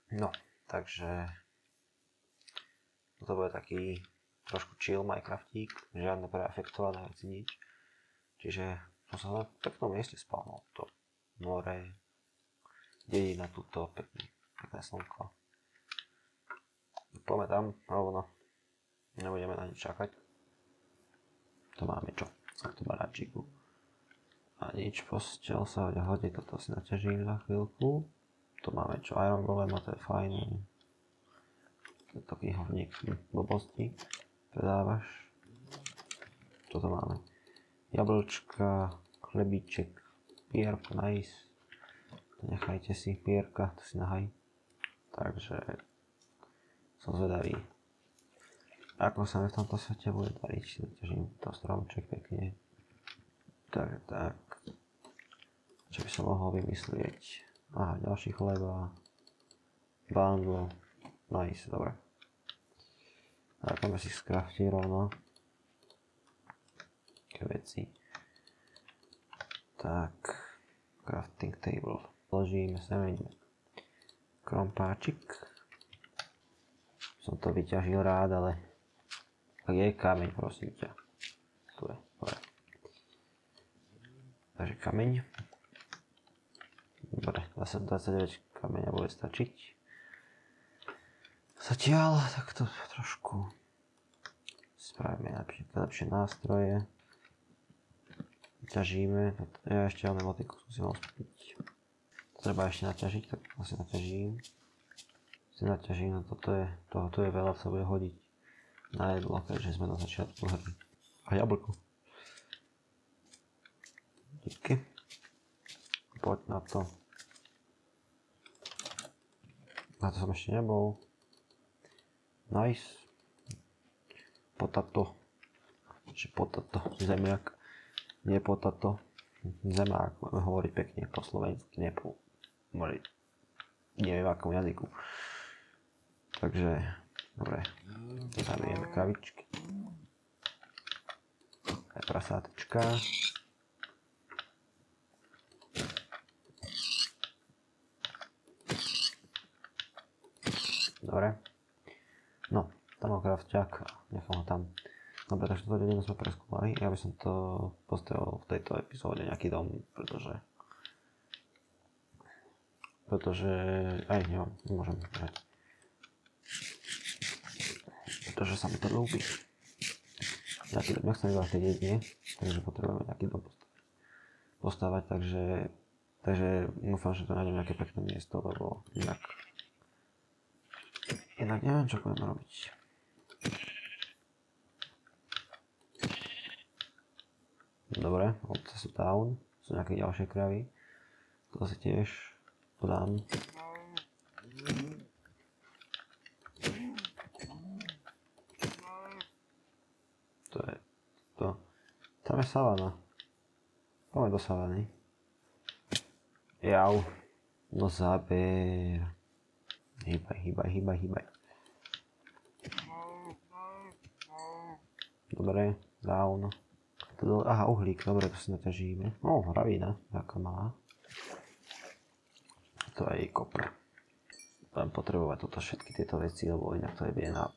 No, takže to bude taký trošku chill Minecraftík, žiadne preafektované veci, nič. Čiže som sa na peknom mieste spal, no, to more, dedina tuto, pekné slnko. Poďme tam rovno, nebudeme na nič čakať. To máme čo, sa to baráčiku. A nič, postel sa hodí, toto si naťažím za chvíľku. To máme čo, Iron Golem, a to je fajn. To je taký hovník blbosti. Predávaš. Toto máme. Jablčka, chlebíček, pierko, nice. Nechajte si pierka, to si nahaj. Takže som zvedavý, ako sa mi v tomto svete bude dariť. Naťažím to stromček pekne. Takže tak. Čo by som mohol vymyslieť? Aha, ďalší chleba. Bundle. Nice, dobre. A poďme si skraftiť rovno. Také veci. Tak. Crafting table. Vložíme semeň. Krompáčik. Som to vyťažil rád, ale tak je kameň, prosím ťa. Tu je, dobre. Takže kameň. Dobre, 29 kameňa bude stačiť. Zatiaľ takto trošku spravíme lepšie nástroje. Ťažíme. Ja ešte ale motiku som si mal spiť. To treba ešte naťažiť, tak asi naťažím. No tohoto je veľa, sa bude hodiť na jedlo, keďže sme na začiatku hry. A jablko. Díky. Poď na to. Na to som ešte nebol. Nice. Potato. Zemiak. Nie potato. Zemák. Máme hovoriť pekne po slovensky, nie po... Neviem akom jazyku. Takže, dobre. Zabijeme kravičky. Aj prasátička. Dobre. No, tam ho krafťák, nechám ho tam. Dobre, takže toto dedinu sme preskúmali. Ja by som to postavil v tejto epizóde nejaký dom, pretože aj nemôžem hrať. Pretože sa mi to ľúbi. Nejaký dom, nechcem iba v tej dedine, takže potrebujeme nejaký dom postavať, takže dúfam, že to nájdem nejaké pekné miesto, lebo inak neviem, čo budeme robiť. Dobre, ovce sú down, sú nejaké ďalšie kravy. To si tiež podám. To je to. Tam je savana. Poďme do savany. Jau. No zaber. Hýbaj. Dobre, down. Aha, uhlík, dobre, to si naťažíme. Hravína, taká malá. To je kopr. Budem potrebovať toto všetky tieto veci, lebo inak to je na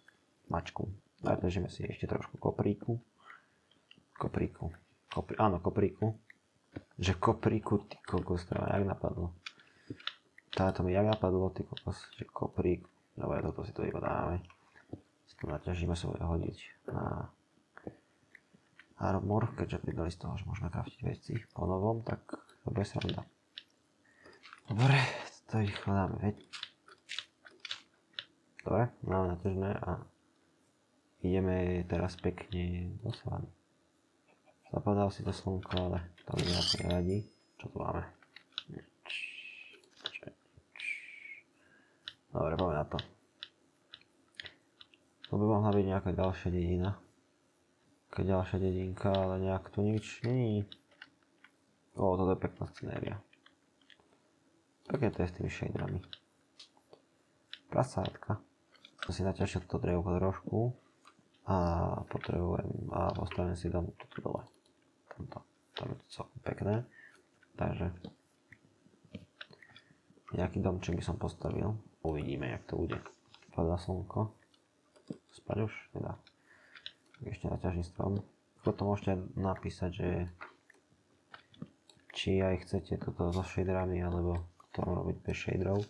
mačku. Naťažíme si ešte trošku kopríku. Áno, kopríku. Že kopríku, ty kokos, to jak napadlo. Táto mi jak napadlo, ty kokos, že koprík. Dobre, toto si to iba dáme. Si to naťažíme, sa bude hodiť na armor, keďže pridali z toho, že môžeme craftiť veci po novom, tak to bude sranda. Dobre, to rýchlo dáme, veď. Dobre, máme naťažené a ideme teraz pekne do savany. Zapadal si to slnko, ale to mi nejak nevadí. Čo tu máme? Dobre, poďme na to. To by mohla byť nejaká ďalšia dedina. Ďalšia dedinka, ale nejak tu nič není. Toto je pekná scenéria. Pekne to je s tými shaderami. Prasátka. Som si naťažil toto drevko trošku. A postavím si dom tuto dole. Tam je to celkom pekné. Takže Nejaký domček by som postavil. Uvidíme, jak to bude. Padá slnko. Spať už? Nedá. Ešte naťažím strom. Potom môžete napísať, že či aj chcete toto so shaderami, alebo to robiť bez shaderov.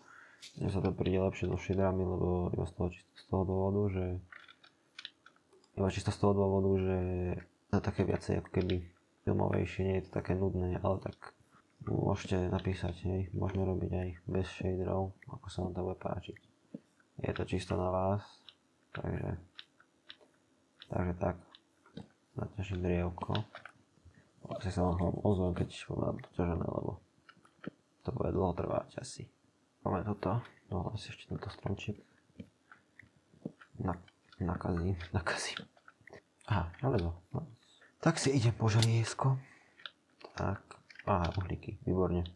Mne sa to príde lepšie so shaderami, lebo iba z toho dôvodu, že to je také viacej ako keby filmovejšie, nie je to také nudné, ale tak môžete napísať, hej, môžeme robiť aj bez shaderov, ako sa vám to bude páčiť. Je to čisto na vás, takže tak, naťažím drievko. Asi sa vám ozvem, keď mám doťažené, lebo to bude dlho trvať asi. Máme toto, no asi ešte tento stromčík. Nakazím. Aha, železo. No. Tak si idem po želiesko. Tak, aha, uhlíky, výborne.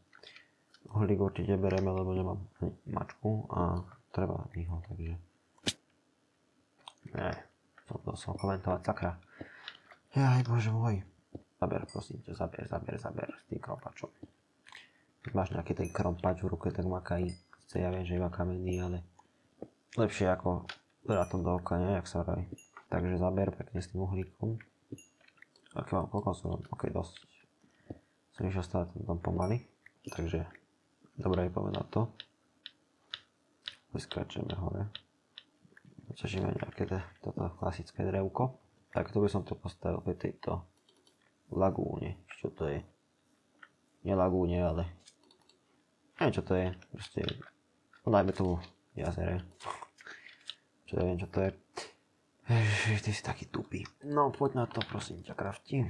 Uhlík určite bereme, lebo nemám mačku a treba ho, takže... Ne, to som komentovať, sakra. Jaj, bože môj. Zaber, prosím ťa, zaber s tým krompačom. Keď máš nejaký ten krompač v ruke, tak makaj. Sice ja viem, že iba kamenný, ale lepšie ako vrátom do oka, nie? Jak sa vraví. Takže zaber pekne s tým uhlíkom. Aké mám, koľko som? Ok, dosť. Som išiel stále tam pomaly. Takže, dobre je povedať to. Vyskáčeme hore. Vyťažíme nejaké toto klasické drevko. Tak to by som to postavil pri tejto lagúne. Čo to je? Nie lagúne, ale... Neviem čo to je. Proste... Dajme tomu jazere. Čo neviem čo to je. Ježiš, ty si taký tupý. No poď na to, prosím ťa, krafti.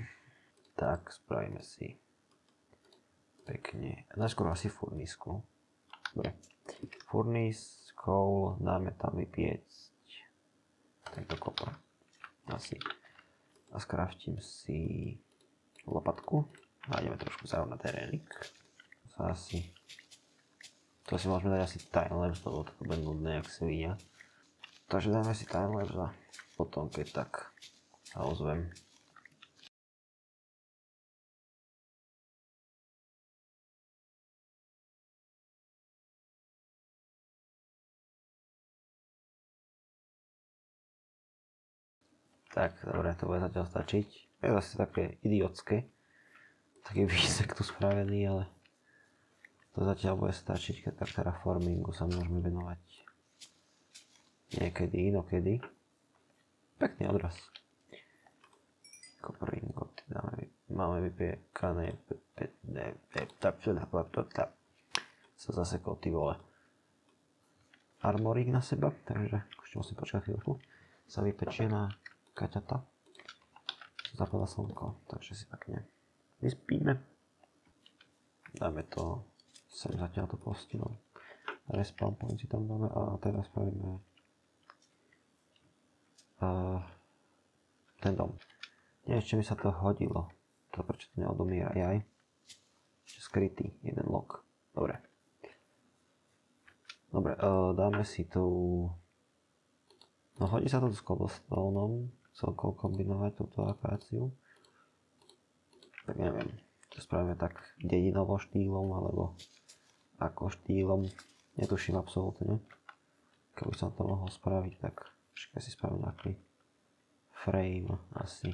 Tak, spravíme si pekne. Najskôr asi furnisku. Dobre. Furnis, coal, dáme tam vypiecť tento kopa. Asi. A skraftím si lopatku. A ideme trošku zarovnať terénik. Asi. To si môžeme dať asi timelapse, lebo to bude nudné, jak svinia. Takže dáme si timelapse a potom keď tak sa ozvem. Tak, dobre, to bude zatiaľ stačiť. Je zase také idiotské. Taký výsek tu spravený, ale to zatiaľ bude stačiť, keď tak terraformingu sa môžeme venovať niekedy, inokedy. Pekný odraz. Kopringoty máme vypiekané. Sa zasekol, ty vole. Armorík na seba, takže ešte musím počkať chvíľku. Sa vypečie na kaťata. Zapadá slnko, takže si pekne vyspíme. Dáme to sem zatiaľ to postinou. Respawn point si tam dáme a teraz spravíme ten dom. Neviem, či mi sa to hodilo. To prečo to neodomiera aj. Ešte skrytý, jeden log. Dobre. Dobre, dáme si tu... No hodí sa to s cobblestoneom, celkovo kombinovať túto akáciu. Tak neviem, to spravíme tak dedinovo štýlom, alebo ako štýlom. Netuším absolútne. Keby som to mohol spraviť, tak čakaj si spravím nejaký frame asi.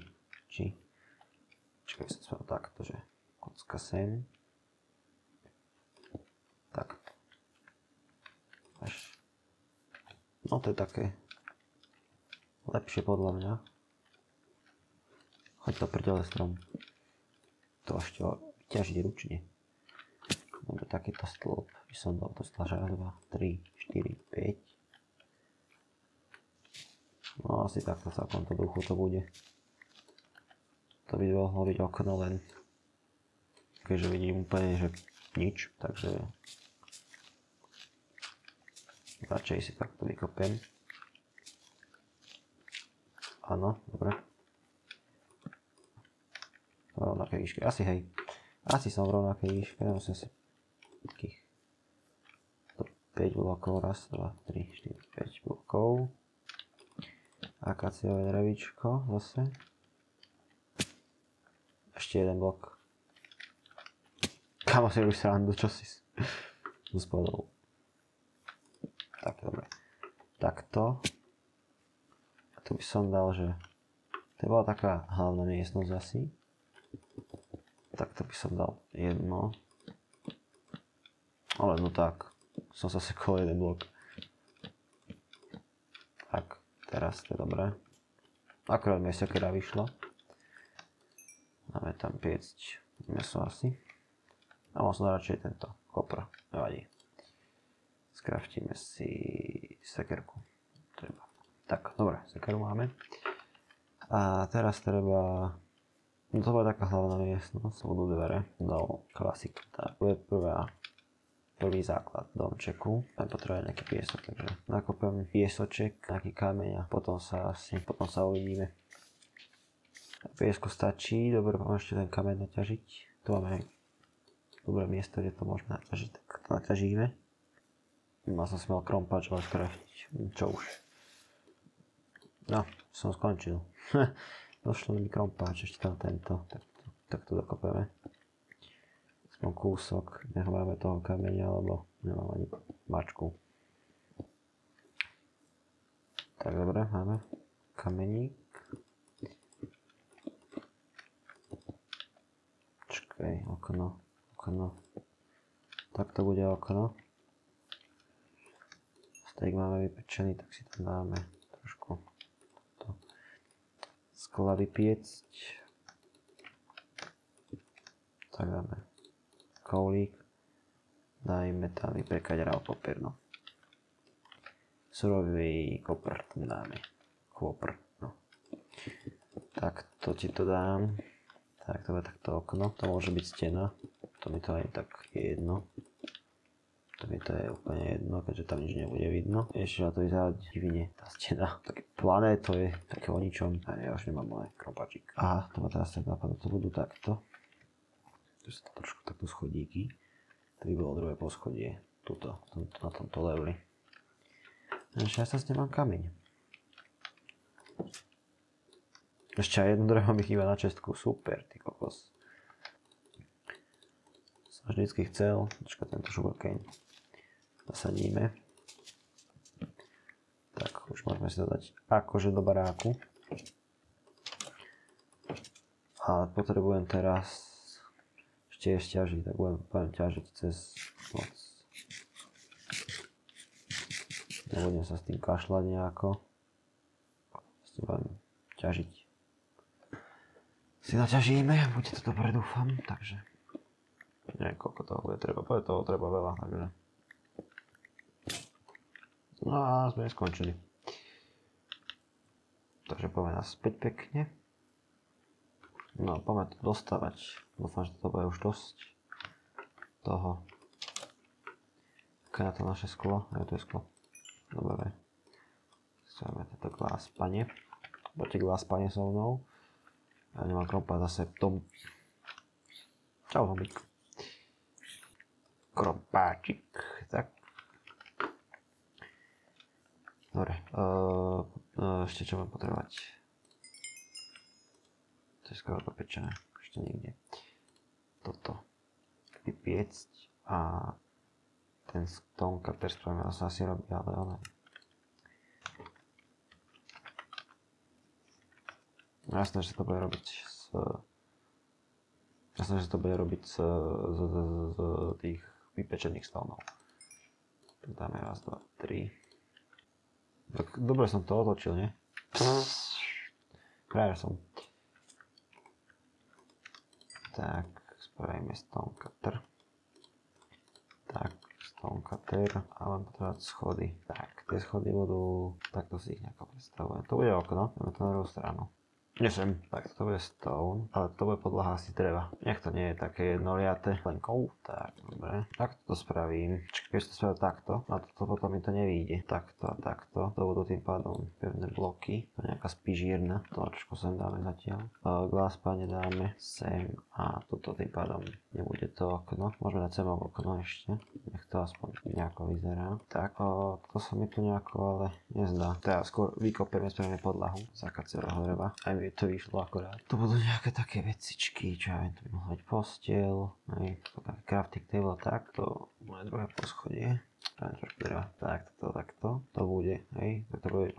Čakaj som spravil takto, že kocka sem. Tak. Až. No to je také lepšie podľa mňa. Choď to prdele strom. To ešte ťažiť ručne. Dobre, takýto stĺp by som dal to stlaža 2, 3, 4, 5. No asi takto v takomto duchu to bude. To by mohlo byť okno len. Keďže vidím úplne, že nič, takže radšej si takto vykopem. Áno, dobre. V rovnakej výške, asi hej. Asi som v rovnakej výške, nemusím si takých 5 blokov, raz, 2, 3, 4, 5 blokov. Akaciové drevíčko zase. Ešte jeden blok. Kamo si robíš srandu, čo si spadol. Tak, dobre. Takto. A tu by som dal, že to bola taká hlavná miestnosť asi. Takto by som dal jedno. Ale no tak, som sa sekol jeden blok. Tak, teraz to je dobré. Akurát mi sekera vyšla. Máme tam piecť meso asi. A mal som radšej tento kopr. Nevadí. Skraftíme si sekerku. Treba. Tak, dobre, sekeru máme. A teraz treba... No to bude taká hlavná miestnosť, budú dvere do klasik. Tak, to je prvý základ domčeku. Tam potrebuje nejaký piesok, takže nakopem piesoček, nejaký kameň a potom sa uvidíme. Piesko stačí, dobre, mám ešte ten kameň naťažiť. Tu máme dobré miesto, kde to môžeme naťažiť, tak to naťažíme. Mal som si mal krompač, ale skraftiť, čo už. No, som skončil. Došlo mi krompáč, ešte tam tento, tak to dokopeme. Aspoň kúsok, nech máme toho kameňa, lebo nemám ani mačku. Tak dobre, máme kameník. Čakaj, okno. Tak to bude okno. Steak máme vypečený, tak si tam dáme trošku skla vypiecť. Tak dáme koulík. Dajme tam vypekať raw paper, no. Surový kopr tam dáme. Kopr, no. Tak to ti to dám. Tak to bude takto okno. To môže byť stena. To mi to aj tak je jedno. To mi to je úplne jedno, keďže tam nič nebude vidno. Ešte na to vyzerá divne, tá stena. Také plané to je, také o ničom. A ja už nemám môj krompačík. Aha, to ma teraz tak napadlo, to budú takto. Tu sú trošku takto schodíky. To by bolo druhé poschodie. Tuto, na tomto leveli. Ešte ja sa nemám kameň. Ešte aj jedno drevo mi chýba na čestku. Super, ty kokos. Som vždycky chcel. Počkaj, tento sugarcane zasadíme. Tak, už môžeme si to dať akože do baráku. A potrebujem teraz ešte ťažiť, tak budem ťažiť cez noc. Nebudem sa s tým kašľať nejako. S tým budem ťažiť. Si naťažíme, bude to dobre, dúfam, takže neviem, koľko toho bude treba veľa, takže no a sme skončili. Takže poďme naspäť pekne. No a poďme to dostávať. Dúfam, že to bude už dosť toho. Aké na to naše sklo? Je to je sklo. Dobre. Stavíme toto glás pane. Poďte glás pane so mnou. Ja nemám krompáč zase v tom. Čau, hobík. Krompáčik. Tak. Dobre. Ešte čo budem potrebovať? To je skoro popečené. Ešte niekde. Toto. Vypiecť. A ten stone cutter spravíme, sa asi robí, ale ono. Jasné, že to bude robiť z tých vypečených stónov. Dáme raz, dva, tri. Tak dobre som to otočil, nie? Práve som. Tak, spravíme stone cutter. Tak, stone cutter a len potrebovať schody. Tak, tie schody budú, takto si ich nejako predstavujem. To bude okno, dáme to na druhú stranu. Nesem. Tak to bude stone, ale to bude podlaha asi dreva. Nech to nie je také jednoliaté lenkou. Tak, dobre. Takto to spravím. Keď to spravím takto, a to potom mi to nevyjde. Takto a takto. To budú tým pádom pevné bloky. To je nejaká spižírna. Trošku sem dáme zatiaľ. Glass pane dáme sem a toto tým pádom nebude to okno. Môžeme dať sem okno ešte. Nech to aspoň nejako vyzerá. Tak, to sa mi tu nejako ale nezdá. Teda skôr vykopeme, spravíme podlahu z akacieho dreva. Aj mi to vyšlo akorát. To budú nejaké také vecičky, čo ja viem, to by mohla byť postiel, crafting table, takto, moje druhé poschodie. Spravím trošku dreva, takto.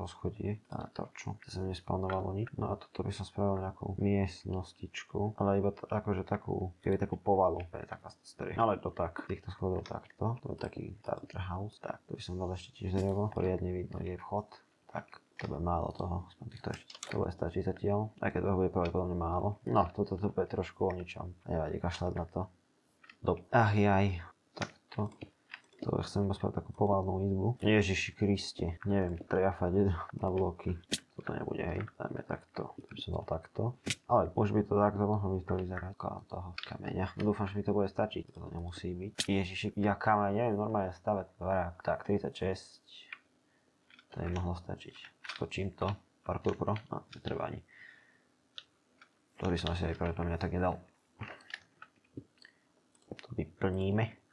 poschodie a torču. To sa mi nespawnovalo nič. No a toto by som spravil nejakú miestnostičku, ale iba akože takú, keby takú povalu, to je taká strih. Ale to tak, týchto schodov takto, to je taký starter house, tak to by som dal ešte tiež drevo, poriadne vidno je vchod, tak to bude málo toho, aspoň týchto ešte, to bude stačiť zatiaľ, aj keď toho bude pravdepodobne málo. No, toto bude trošku o ničom, nevadí kašľať na to. Ach jaj, takto. To chcem iba spraviť takú poválnu izbu. Ježiši Kriste, neviem, triafať na bloky. Toto nebude, hej. Dajme takto. To by som dal takto. Ale už by to takto mohlo byť to vyzerať ako toho kameňa. Dúfam, že mi to bude stačiť. To nemusí byť. Ježiši, ja kameň, neviem normálne stavať barák. Tak, 36. To by mohlo stačiť. Skočím to. Parkour Pro. No, netreba ani. To by som asi aj pre mňa tak nedal. To vyplníme.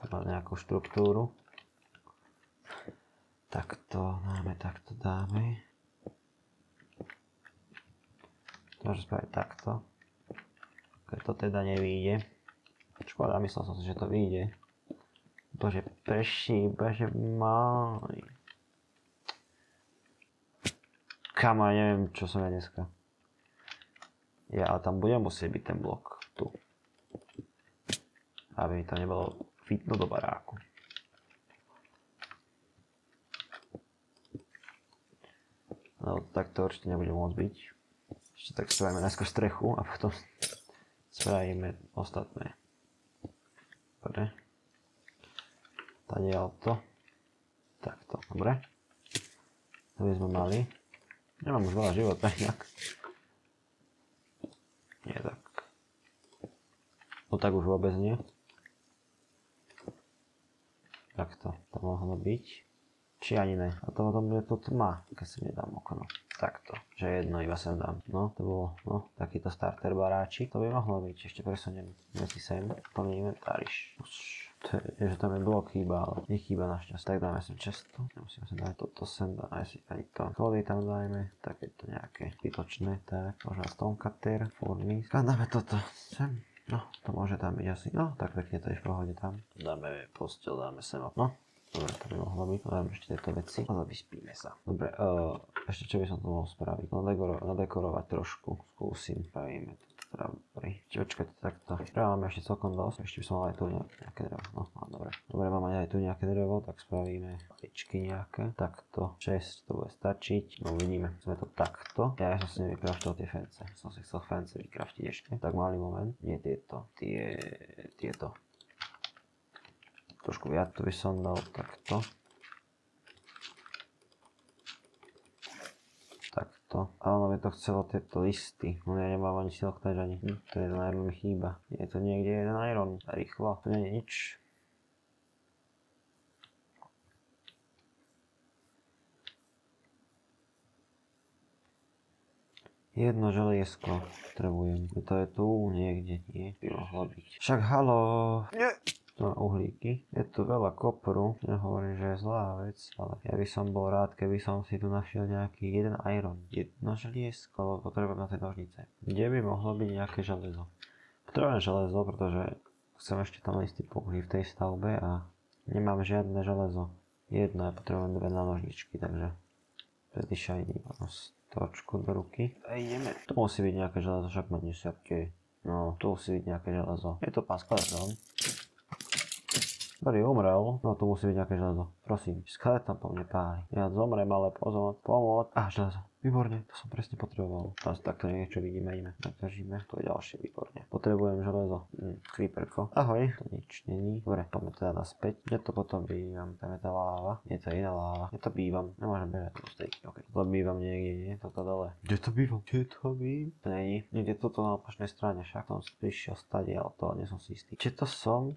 Má nejakú štruktúru. Takto dáme. Môžem spraviť takto. Keď to teda nevyjde. Škoda, myslel som si, že to vyjde. Bože, prešíba, že maj. Kama, neviem, čo som ja dneska. Ale tam bude musieť byť ten blok. Tu. Aby mi to nebolo fitno do baráku. No tak to určite nebude môcť byť. Ešte tak spravíme najskôr strechu a potom spravíme ostatné. Dobre. Tadiaľ to. Takto, dobre. To by sme mali. Nemám už veľa života inak. Nie tak. No tak už vôbec nie. Takto, to mohlo byť. Či ani ne. A to potom bude to tma, keď si nedám okno. Takto, že jedno iba sem dám. No, to bolo, takýto starter baráčik. To by mohlo byť. Ešte presuniem veci sem. Plný inventáriš. To je, že tam je blok chýba, ale nechýba našťastie. Tak dáme sem često. Nemusíme sem dať toto sem, dáme si ani to. Klody tam dajme. Takéto nejaké zbytočné. Tak, možno stonecutter, furnace. A dáme toto sem. No, to môže tam byť asi. No, tak pekne to je v pohode tam. Dáme posteľ, dáme sem okno. Dobre, to by mohlo byť. Dáme ešte tieto veci. A zavyspíme sa. Dobre, ešte čo by som to mohol spraviť? Nadekorovať trošku. Skúsim. Spravíme to. Dobre, počkajte takto. Máme ešte celkom dosť. Ešte by som mal aj tu nejaké drevo. No, dobre. Dobre, mám aj tu nejaké drevo, tak spravíme paličky nejaké. Takto. 6 to bude stačiť. No uvidíme. Sme to takto. Ja som si nevykraftil tie fence. Som si chcel fence vykraftiť ešte. Tak malý moment. Nie tieto. Tieto. Trošku viac to by som dal takto. Takto. A ono by to chcelo tieto listy. No ja nemám ani silk touch ani. To je jeden iron mi chýba. Je to niekde jeden iron. Rýchlo. To nie je nič. Jedno želiesko potrebujem. To je tu niekde. Nie. By mohlo byť. Však halo. Nie. No, uhlíky. Je tu veľa kopru, nehovorím, že je zlá vec, ale ja by som bol rád, keby som si tu našiel nejaký jeden iron, jedno želiesko, lebo potrebujem na tej nožnice. Kde by mohlo byť nejaké železo? Potrebujem železo, pretože chcem ešte tam listy použiť v tej stavbe a nemám žiadne železo. Jedno, ja potrebujem dve na nožničky, takže pretty shiny, trošku do ruky. A ideme. Tu musí byť nejaké železo, však ma desiatky. No, tu musí byť nejaké železo. Je to pán skeleton. Ktorý umrel, no tu musí byť nejaké železo. Prosím, skeleton po mne páli. Ja zomrem, ale pozor, pomôcť. Železo. Výborne, to som presne potreboval. Teraz takto niečo vidíme, držíme. To je ďalšie, výborne. Potrebujem železo. Creeperko. Ahoj. To nič není. Dobre, poďme teda naspäť. Kde to potom bývam? Tam je tá láva. Nie, to je iná láva. Kde to bývam? Nemôžem bežať do stejky. Ok. To bývam niekde, nie? Toto dole. Kde to bývam? To není. Niekde toto na opačnej strane. Však som prišiel stade, ale to nie som si istý. Či to som?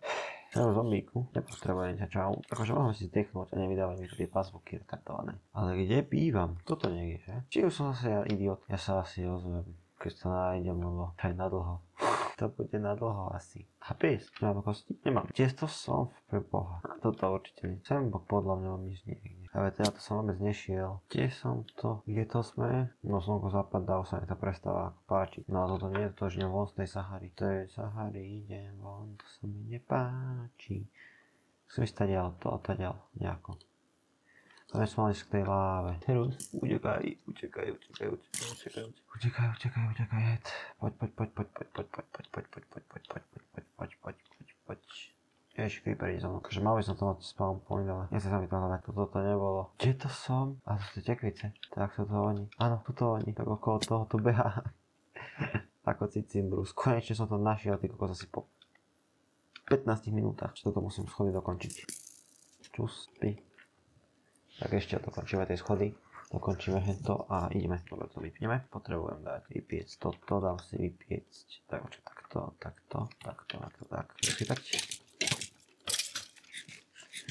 Som zombíku, nepotrebujem ťa čau. Akože mohol si zdechnúť a nevydávať mi tu tie passbooky retartované. Ale kde bývam? Toto niekde, že? Či už som zase ja idiot? Ja sa asi ozvem, keď sa nájdem, lebo aj na dlho. To bude na dlho asi. Chápeš? Mám kosti? Nemám. Kde to som? Pre Boha. Toto určite nie. Sem podľa mňa mám ísť niekde. Ale teda to som vôbec nešiel. Kde som to? Kde to sme? No slnko zapadá, už sa mi to prestáva páčiť. No a toto nie je to, že idem von z tej Sahary. To je Sahary, idem von, to sa mi nepáči. Musím ísť tadiaľ, to a tadiaľ nejako. To sme mali k tej láve. Teraz. Utekaj. Hed. Poď. Ježiš, creepery za mnou. Takže mal by som to mať spawn point, ale nechce sa mi to hľadať. Toto nebolo. Kde to som? A to sú tie tekvice. Tak sú to oni. Áno, tuto oni. Tak okolo toho tu behá. Ako Cicimbrus. Konečne som to našiel, ty kokos asi po 15 minútach. Čo toto musím schody dokončiť. Čus, spí. Tak ešte dokončíme tie schody. Dokončíme hento a ideme. Dobre, to vypneme. Potrebujem dať vypiecť toto. Dám si vypiecť. Tak, takto. Vychytať.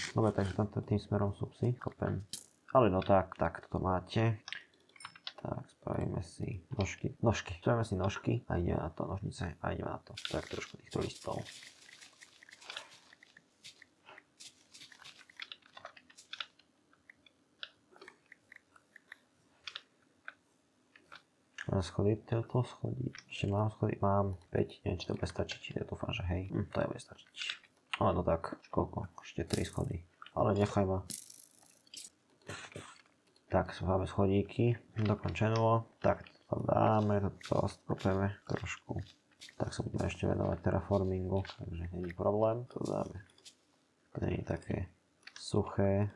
Dobre, takže tým smerom sú psi. Kopem. Ale no tak, toto máte. Tak, spravíme si nožky. Spravíme si nožky a ideme na to, nožnice a ideme na to. Tak trošku týchto listov. Mám schody, toto schody. Ešte mám schody, mám 5, neviem či to bude stačiť, ja dúfam, že hej. To bude stačiť. Ale no tak, koľko? Ešte 3 schody. Ale nechaj ma. Tak, máme schodíky, dokončeno. Tak, to dáme, toto skopeme trošku. Tak sa budeme ešte venovať terraformingu, takže není problém, to dáme. To nie je také suché.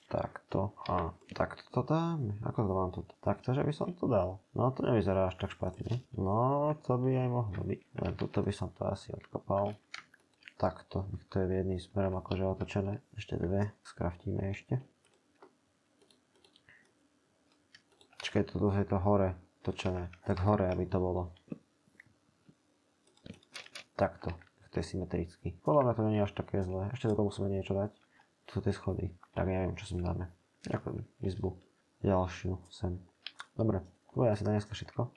Takto a takto to dáme. Ako to mám tu? Takto, že by som to dal. No to nevyzerá až tak špatne. No to by aj mohlo byť. Len tuto by som to asi odkopal. Takto, to je jedným smerom akože otočené. Ešte dve, skraftíme ešte. Počkaj, tu je to hore točené. Tak hore, aby to bolo. Takto, to je symetricky. Podľa mňa to nie je až také zlé. Ešte do toho musíme niečo dať. Tu sú tie schody. Tak neviem, čo sem dáme. Ďakujem, izbu. Ďalšiu sem. Dobre, to bude asi na dneska všetko.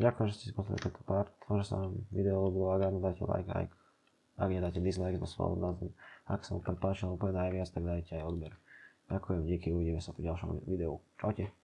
Ďakujem, že ste si pozreli tento part. Dúfam, že sa vám video ľúbilo, ak áno, dajte like. Ak nedáte dislike, to som vám nazvem. Ak sa vám páčilo úplne najviac, tak dajte aj odber. Ďakujem, díky, uvidíme sa pri ďalšom videu. Čaute.